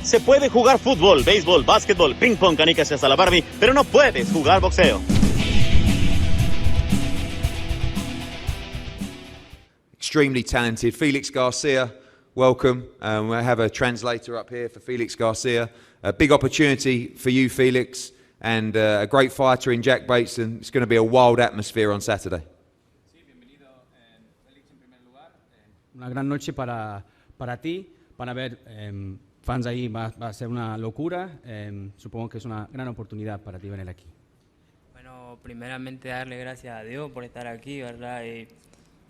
Se puede jugar fútbol, béisbol, básquetbol, ping pong, canicas y hasta la Barbie, pero no puedes jugar boxeo. Extremely talented Felix Garcia, welcome. We have a translator up here for Felix Garcia. A big opportunity for you, Felix, and a great fighter in Jack Bates, and it's going to be a wild atmosphere on Saturday. Sí, bienvenido, Felix, en primer lugar. Una gran noche para ti, van a ver fans ahí, va a ser una locura. Supongo que es una gran oportunidad para ti venir aquí. Bueno, primeramente darle gracias a Dios por estar aquí, ¿verdad? Y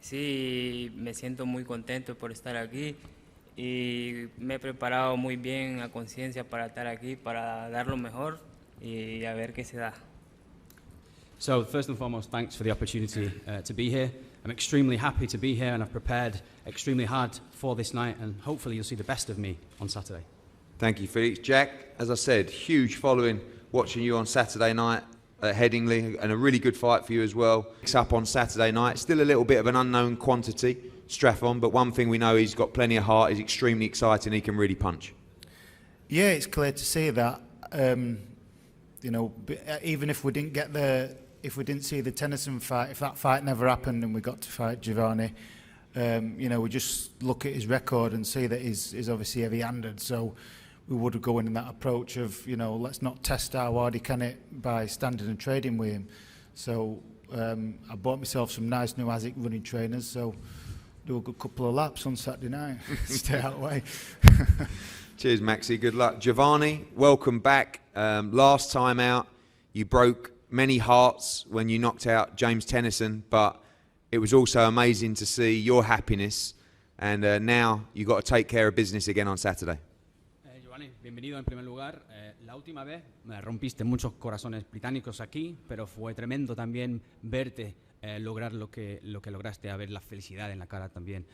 sí, me siento muy contento por estar aquí y me he preparado muy bien a conciencia para estar aquí, para dar lo mejor y a ver qué se da. So first and foremost, thanks for the opportunity to be here. I'm extremely happy to be here and I've prepared extremely hard for this night and hopefully you'll see the best of me on Saturday. Thank you, Felix. Jack, as I said, huge following watching you on Saturday night at Headingley, and a really good fight for you as well. It's up on Saturday night. Still a little bit of an unknown quantity, Straffon, but one thing we know, he's got plenty of heart, he's extremely exciting, he can really punch. Yeah, it's clear to see that. You know, even if we didn't get if we didn't see the Tennyson fight, if that fight never happened and we got to fight Jovanni, you know, we just look at his record and see that he's obviously heavy-handed. So we would go in that approach of, you know, let's not test how hard he can it by standing and trading with him. So I bought myself some nice new ASIC running trainers, so do a good couple of laps on Saturday night, stay out of the way. Cheers, Maxi, good luck. Jovanni, welcome back. Last time out, you broke many hearts when you knocked out James Tennyson, but it was also amazing to see your happiness, and now you've got to take care of business again on Saturday. Jovanni, bienvenido en primer lugar. La última vez me rompiste muchos corazones británicos aquí, pero fue tremendo también verte lograr lo que lograste, a ver la felicidad en la cara también.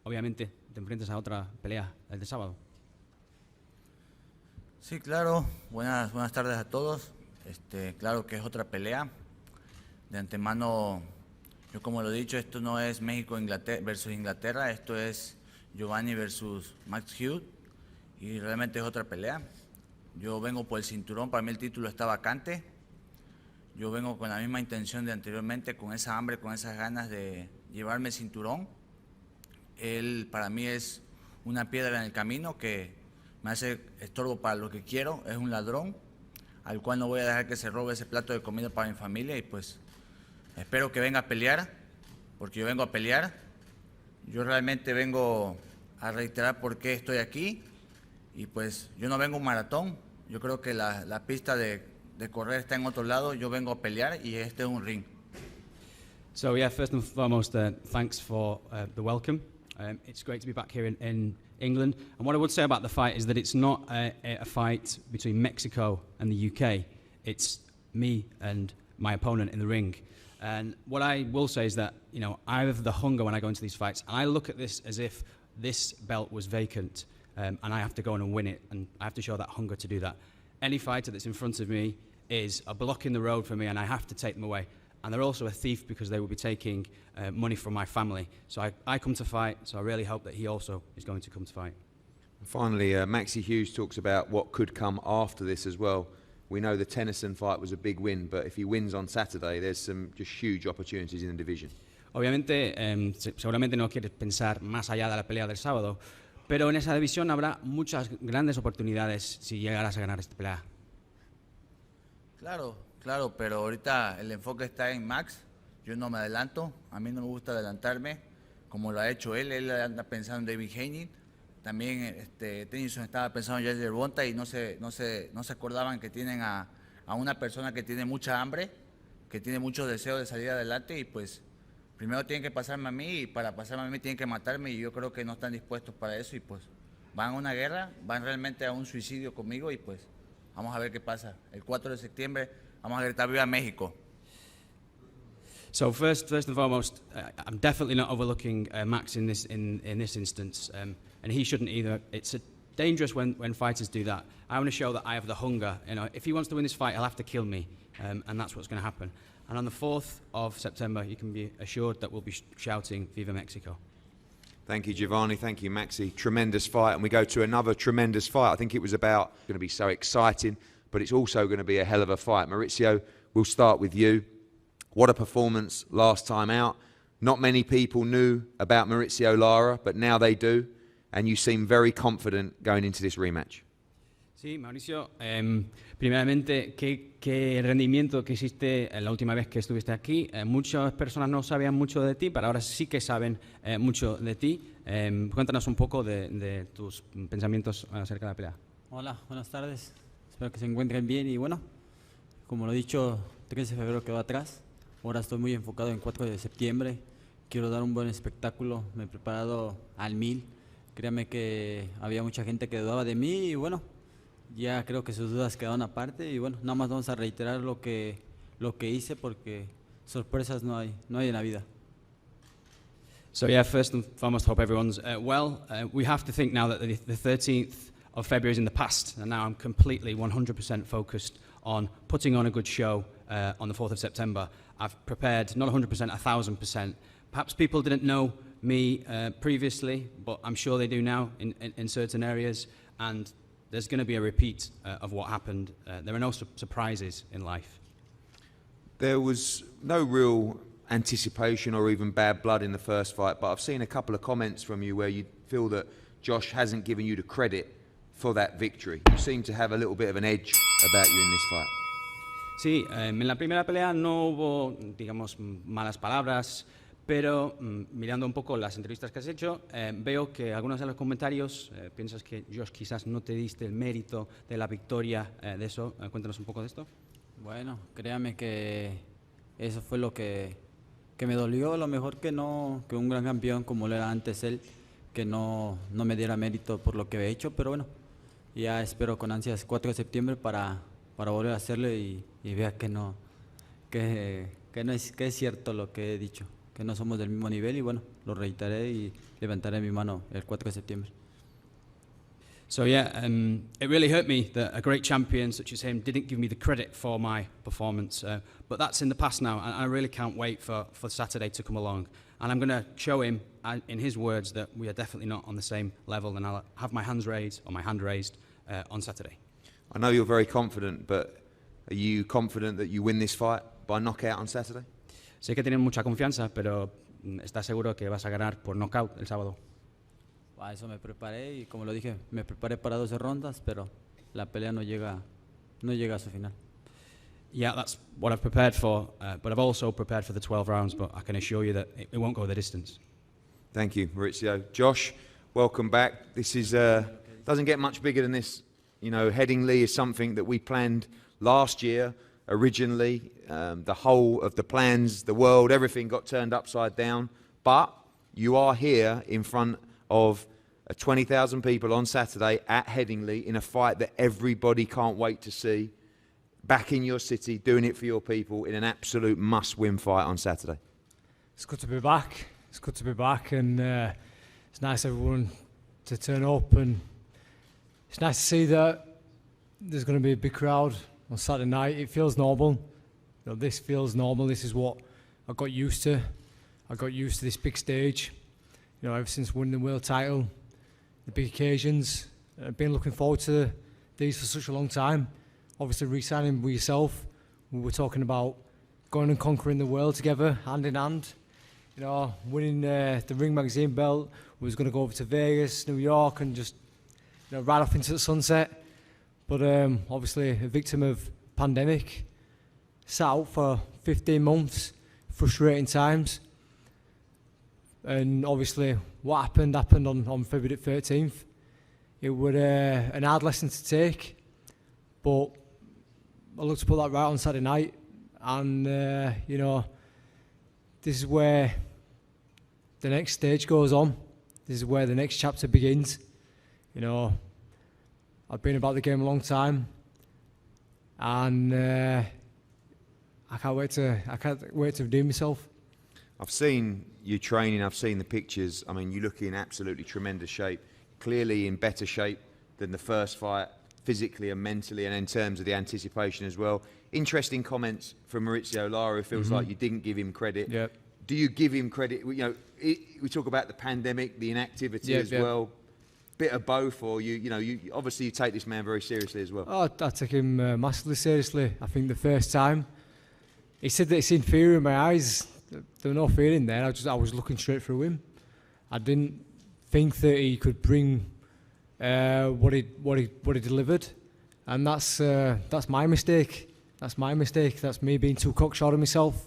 Obviamente te enfrentas a otra pelea el de sábado. Sí, claro. Buenas tardes a todos. Claro que es otra pelea. De antemano, yo como lo he dicho, esto no es México versus Inglaterra, esto es Jovanni versus Max Hughes. Y realmente es otra pelea. Yo vengo por el cinturón, para mí el título está vacante. Yo vengo con la misma intención de anteriormente, con esa hambre, con esas ganas de llevarme el cinturón. Él para mí es una piedra en el camino que me hace estorbo para lo que quiero, es un ladrón, al cual no voy a dejar que se robe ese plato de comida para mi familia y pues espero que venga a pelear, porque yo vengo a pelear. Yo realmente vengo a reiterar por qué estoy aquí. Y pues yo no vengo a un maratón, yo creo que la pista de correr está en otro lado, yo vengo a pelear y este es un ring. So yeah, first and foremost, thanks for the welcome. It's great to be back here in England. And what I would say about the fight is that it's not a fight between Mexico and the UK. It's me and my opponent in the ring. And what I will say is that, you know, I have the hunger when I go into these fights. And I look at this as if this belt was vacant. And I have to go in and win it, and I have to show that hunger to do that. Any fighter that's in front of me is a block in the road for me, and I have to take them away. And they're also a thief because they will be taking money from my family. So I come to fight, so I really hope that he also is going to come to fight. Finally, Maxi Hughes talks about what could come after this as well. We know the Tennyson fight was a big win, but if he wins on Saturday, there's some just huge opportunities in the division. Obviamente, seguramente no quieres pensar más allá de la pelea del sábado, pero en esa división habrá muchas grandes oportunidades si llegaras a ganar esta pelea. Claro, pero ahorita el enfoque está en Max. Yo no me adelanto, a mí no me gusta adelantarme, como lo ha hecho él anda pensando en David Haney. También Tennyson estaba pensando en Jesse Bonta y no se acordaban que tienen a una persona que tiene mucha hambre, que tiene mucho deseo de salir adelante y pues primero tienen que pasarme a mí y para pasarme a mí tienen que matarme y yo creo que no están dispuestos para eso y pues van a una guerra, van realmente a un suicidio conmigo y pues vamos a ver qué pasa. El 4 de septiembre vamos a gritar ¡Viva México! So first and foremost, I'm definitely not overlooking Max in this instance, and he shouldn't either. It's dangerous when fighters do that. I want to show that I have the hunger. You know, if he wants to win this fight, he'll have to kill me, and that's what's going to happen. And on the 4th of September, you can be assured that we'll be shouting "Viva Mexico." Thank you, Jovanni. Thank you, Maxi. Tremendous fight. And we go to another tremendous fight. I think it was about going to be so exciting, but it's also going to be a hell of a fight. Maurizio, we'll start with you. What a performance last time out. Not many people knew about Maurizio Lara, but now they do. And you seem very confident going into this rematch. Sí, Mauricio, primeramente, ¿qué rendimiento que hiciste la última vez que estuviste aquí? Muchas personas no sabían mucho de ti, pero ahora sí que saben mucho de ti. Cuéntanos un poco de tus pensamientos acerca de la pelea. Hola, buenas tardes. Espero que se encuentren bien y bueno, como lo he dicho, 13 de febrero quedó atrás. Ahora estoy muy enfocado en 4 de septiembre. Quiero dar un buen espectáculo. Me he preparado al 1000. Créame que había mucha gente que dudaba de mí y bueno, ya creo que sus dudas quedaron aparte y bueno, nada más vamos a reiterar lo que hice porque sorpresas no hay en la vida. So yeah, first and foremost, hope everyone's well. We have to think now that the 13th of February is in the past, and now I'm completely 100% focused on putting on a good show on the 4th of September. I've prepared, not 100%, 1,000%. Perhaps people didn't know me previously, but I'm sure they do now in certain areas, and there's going to be a repeat of what happened. There are no surprises in life. There was no real anticipation or even bad blood in the first fight, but I've seen a couple of comments from you where you feel that Josh hasn't given you the credit for that victory. You seem to have a little bit of an edge about you in this fight. Sí, en la primera pelea no hubo, digamos, malas palabras, pero mirando un poco las entrevistas que has hecho, veo que algunos de los comentarios piensas que Josh quizás no te diste el mérito de la victoria de eso. Cuéntanos un poco de esto. Bueno, créame que eso fue lo que me dolió, a lo mejor que un gran campeón como lo era antes él, que no me diera mérito por lo que he hecho, pero bueno, ya espero con ansias 4 de septiembre para volver a hacerlo y vea que es cierto lo que he dicho, que no somos del mismo nivel y bueno, lo reiteraré y levantaré mi mano el 4 de septiembre. So yeah, it really hurt me that a great champion such as him didn't give me the credit for my performance. But that's in the past now, and I really can't wait for Saturday to come along. And I'm going to show him, in his words, that we are definitely not on the same level, and I'll have my hand raised on Saturday. I know you're very confident, but are you confident that you win this fight by knockout on Saturday? Sé que tienes mucha confianza, pero ¿estás seguro que vas a ganar por knockout el sábado? A eso me preparé y como lo dije, me preparé para 12 rondas, pero la pelea no llega a su final. Yeah, that's what I've prepared for, but I've also prepared for the 12 rounds, but I can assure you that it won't go the distance. Thank you, Maurizio. Josh, welcome back. This is doesn't get much bigger than this. You know, Headingley is something that we planned last year originally. The whole of the plans, the world, everything got turned upside down. But you are here in front of 20,000 people on Saturday at Headingley in a fight that everybody can't wait to see. Back in your city, doing it for your people in an absolute must-win fight on Saturday. It's good to be back. It's good to be back, and it's nice everyone to turn up, and it's nice to see that there's going to be a big crowd on Saturday night. It feels normal. You know, this feels normal. This is what I got used to. I got used to this big stage. You know, ever since winning the world title, the big occasions, I've been looking forward to these for such a long time. Obviously, re-signing with yourself, we were talking about going and conquering the world together, hand in hand. You know, winning the Ring Magazine belt, we was going to go over to Vegas, New York, and just right off into the sunset. But obviously, a victim of pandemic, sat out for 15 months, frustrating times. And obviously, what happened on February 13th. It was an hard lesson to take, but I looked to put that right on Saturday night, and you know, this is where the next stage goes on. This is where the next chapter begins. You know, I've been about the game a long time, and I can't wait to redeem myself. I've seen you training, I've seen the pictures. I mean, you look in absolutely tremendous shape, clearly in better shape than the first fight, physically and mentally, and in terms of the anticipation as well. Interesting comments from Maurizio Lara, who feels like you didn't give him credit. Yep. do you give him credit? You know, we talk about the pandemic, the inactivity as well. Bit of both, or you obviously you take this man very seriously as well. Oh, I take him massively seriously. I think the first time he said that he seen fear in my eyes. There was no fear in there. I was looking straight through him. I didn't think that he could bring what he delivered, and that's my mistake. That's my mistake. That's me being too cocksure of myself.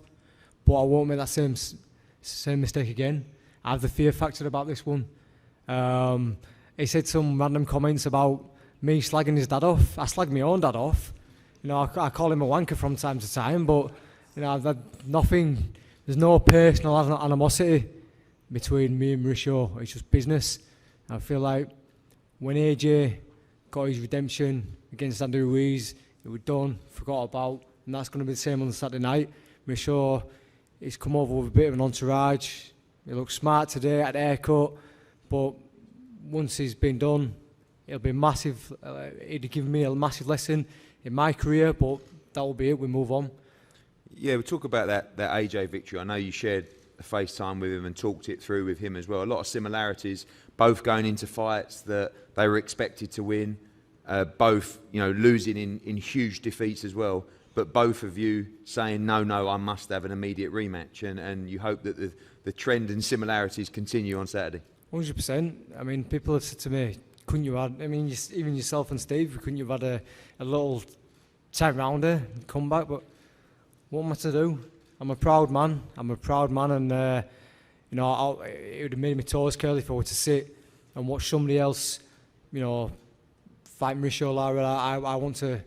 But I won't make that same mistake again. I have the fear factor about this one. He said some random comments about me slagging his dad off. I slag my own dad off. You know, I call him a wanker from time to time, but you know, there's no personal animosity between me and Mauricio. It's just business. I feel like when AJ got his redemption against Andy Ruiz, it was done, forgot about, and that's going to be the same on the Saturday night. Mauricio, he's come over with a bit of an entourage. He looks smart today, had a haircut, but once he's been done, it'll be massive. It'll give me a massive lesson in my career, but that will be it. We move on. Yeah, we talk about that AJ victory. I know you shared a FaceTime with him and talked it through with him as well. A lot of similarities, both going into fights that they were expected to win, both losing in huge defeats as well. But both of you saying, no, I must have an immediate rematch, and you hope that the trend and similarities continue on Saturday. 100%. I mean, people have said to me, couldn't you have, even yourself and Steve, couldn't you have had a little time rounder and come back? But what am I to do? I'm a proud man, and it would have made my toes curly if I were to sit and watch somebody else, fight Mauricio Lara. I want to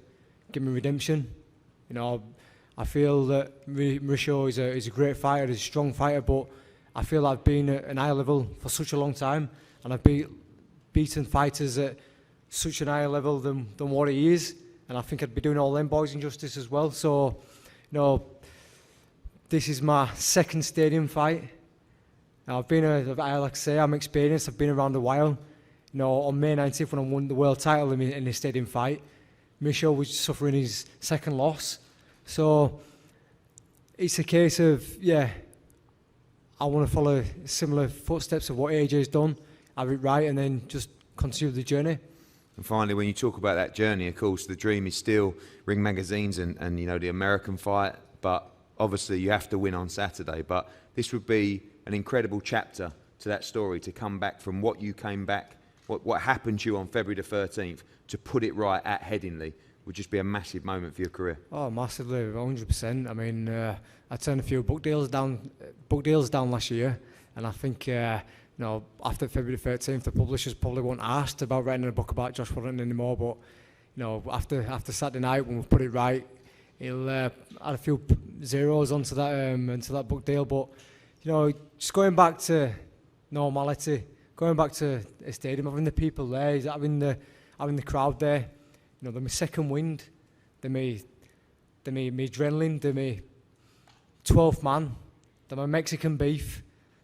give him redemption. I feel that Mauricio is a great fighter, he's a strong fighter, but I feel I've been at an high level for such a long time, and I've beaten fighters at such an higher level than what he is, and I think I'd be doing all them boys injustice as well. So, this is my second stadium fight. Like I say, I'm experienced, I've been around a while. On May 19th when I won the world title in the stadium fight, Mauricio was suffering his second loss. So it's a case of, I want to follow similar footsteps of what AJ's done, have it right, and then just continue the journey. And finally, when you talk about that journey, of course, the dream is still Ring Magazines and the American fight, but obviously you have to win on Saturday. But this would be an incredible chapter to that story, to come back from what you came back, what happened to you on February the 13th, to put it right at Headingley, would just be a massive moment for your career. Oh, massively, 100%. I mean, I turned a few book deals down last year, and I think after February 13th, the publishers probably weren't asked about writing a book about Josh Warrington anymore. But after Saturday night, when we put it right, he'll add a few zeros onto that book deal. But just going back to normality, going back to a stadium, having the people there, having the crowd there. They're my second wind, they're my adrenaline, they're my 12th man, they're my Mexican beef.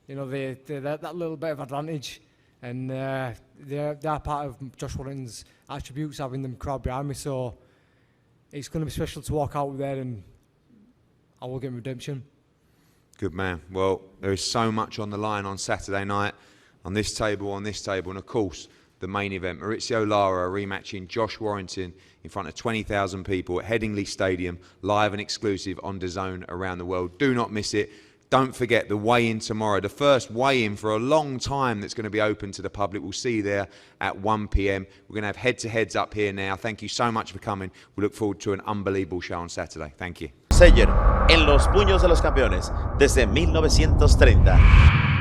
They're that little bit of advantage, and they're part of Josh Warrington's attributes, having them crowd behind me. So it's going to be special to walk out there, and I will get redemption. Good man. Well, there is so much on the line on Saturday night, on this table, and of course, the main event. Mauricio Lara rematching Josh Warrington in front of 20,000 people at Headingley Stadium, live and exclusive on DAZN around the world. Do not miss it. Don't forget the weigh-in tomorrow, the first weigh-in for a long time that's going to be open to the public. We'll see you there at 1 p.m. We're going to have head-to-heads up here now. Thank you so much for coming. We look forward to an unbelievable show on Saturday. Thank you. Síguenos en los puños de los campeones desde 1930.